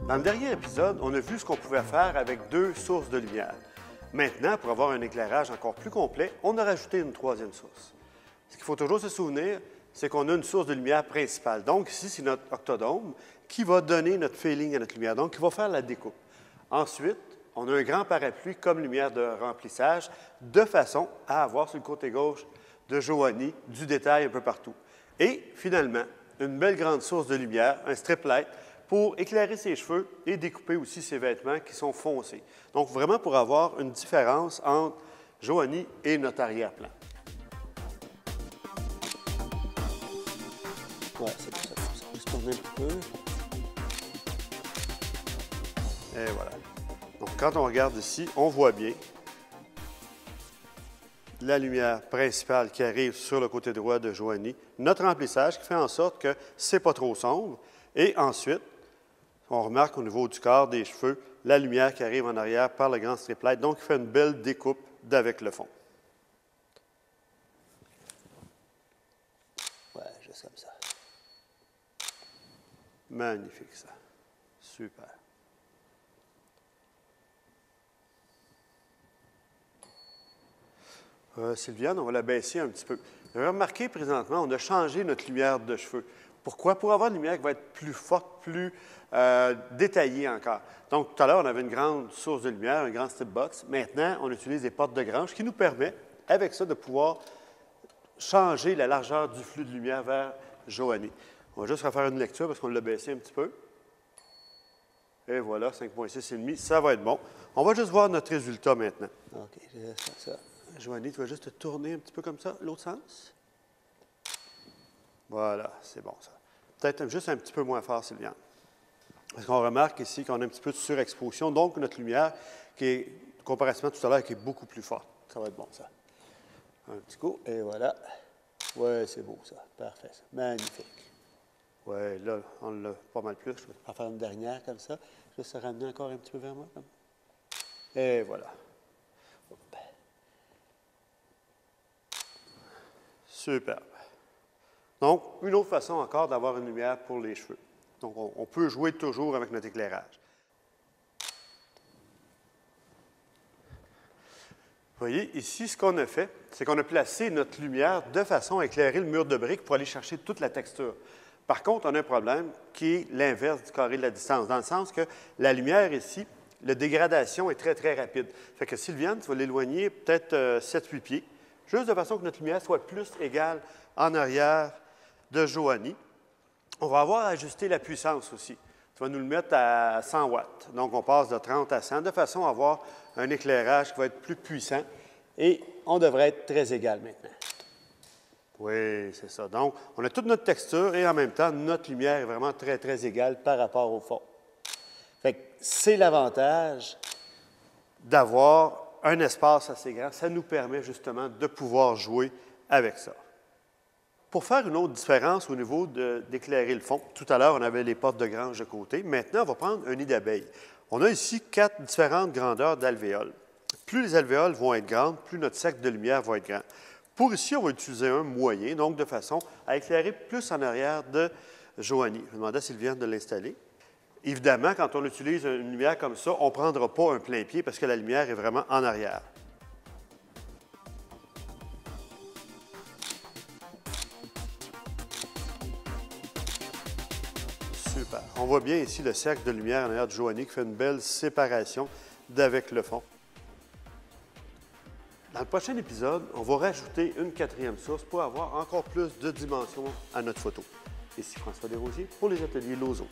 Dans le dernier épisode, on a vu ce qu'on pouvait faire avec deux sources de lumière. Maintenant, pour avoir un éclairage encore plus complet, on a rajouté une troisième source. Ce qu'il faut toujours se souvenir, c'est qu'on a une source de lumière principale. Donc ici, c'est notre octodôme qui va donner notre feeling à notre lumière, donc qui va faire la découpe. Ensuite, on a un grand parapluie comme lumière de remplissage, de façon à avoir sur le côté gauche de Joanie du détail un peu partout. Et finalement, une belle grande source de lumière, un strip light, pour éclairer ses cheveux et découper aussi ses vêtements qui sont foncés. Donc, vraiment pour avoir une différence entre Joanie et notre arrière-plan. Ouais, c'est ça. Ça peut se tourner un petit peu. Et voilà. Donc, quand on regarde ici, on voit bien la lumière principale qui arrive sur le côté droit de Joanie, notre remplissage qui fait en sorte que c'est pas trop sombre. Et ensuite, on remarque au niveau du corps, des cheveux, la lumière qui arrive en arrière par le grand strip light. Donc, il fait une belle découpe d'avec le fond. Ouais, juste comme ça. Magnifique, ça. Super. Sylviane, on va la baisser un petit peu. Vous avez remarqué présentement, on a changé notre lumière de cheveux. Pourquoi? Pour avoir une lumière qui va être plus forte, plus détaillée encore. Donc, tout à l'heure, on avait une grande source de lumière, un grand strip box. Maintenant, on utilise des portes de grange qui nous permettent, avec ça, de pouvoir changer la largeur du flux de lumière vers Joanie. On va juste refaire une lecture parce qu'on l'a baissé un petit peu. Et voilà, 5,6,5, ça va être bon. On va juste voir notre résultat maintenant. OK, juste ça. Joanie, tu vas juste te tourner un petit peu comme ça, l'autre sens. Voilà, c'est bon ça. Peut-être juste un petit peu moins fort, Sylviane. Parce qu'on remarque ici qu'on a un petit peu de surexposition, donc notre lumière, qui est, comparativement tout à l'heure, qui est beaucoup plus forte. Ça va être bon, ça. Un petit coup, et voilà. Oui, c'est beau, ça. Parfait, ça. Magnifique. Oui, là, on l'a pas mal plus. Je vais On va faire une dernière comme ça. Juste se ramener encore un petit peu vers moi. Comme... Et voilà. Superbe. Donc, une autre façon encore d'avoir une lumière pour les cheveux. Donc, on peut jouer toujours avec notre éclairage. Vous voyez, ici, ce qu'on a fait, c'est qu'on a placé notre lumière de façon à éclairer le mur de briques pour aller chercher toute la texture. Par contre, on a un problème qui est l'inverse du carré de la distance, dans le sens que la lumière ici, la dégradation est très, très rapide. Fait que Sylviane, tu vas l'éloigner peut-être 7-8 pieds, juste de façon que notre lumière soit plus égale en arrière de Joanie. On va avoir à ajuster la puissance aussi. Tu vas nous le mettre à 100 watts. Donc, on passe de 30 à 100 de façon à avoir un éclairage qui va être plus puissant. Et on devrait être très égal maintenant. Oui, c'est ça. Donc, on a toute notre texture et en même temps, notre lumière est vraiment très, très égale par rapport au fond. Fait que c'est l'avantage d'avoir un espace assez grand. Ça nous permet justement de pouvoir jouer avec ça. Pour faire une autre différence au niveau d'éclairer le fond, tout à l'heure, on avait les portes de grange de côté. Maintenant, on va prendre un nid d'abeille. On a ici 4 différentes grandeurs d'alvéoles. Plus les alvéoles vont être grandes, plus notre cercle de lumière va être grand. Pour ici, on va utiliser un moyen, donc de façon à éclairer plus en arrière de Joanie. Je vais demander à Sylviane de l'installer. Évidemment, quand on utilise une lumière comme ça, on ne prendra pas un plein pied parce que la lumière est vraiment en arrière. Super. On voit bien ici le cercle de lumière en arrière de Joanie qui fait une belle séparation d'avec le fond. Dans le prochain épisode, on va rajouter une 4e source pour avoir encore plus de dimensions à notre photo. Ici François Desrosiers pour les ateliers Lozo.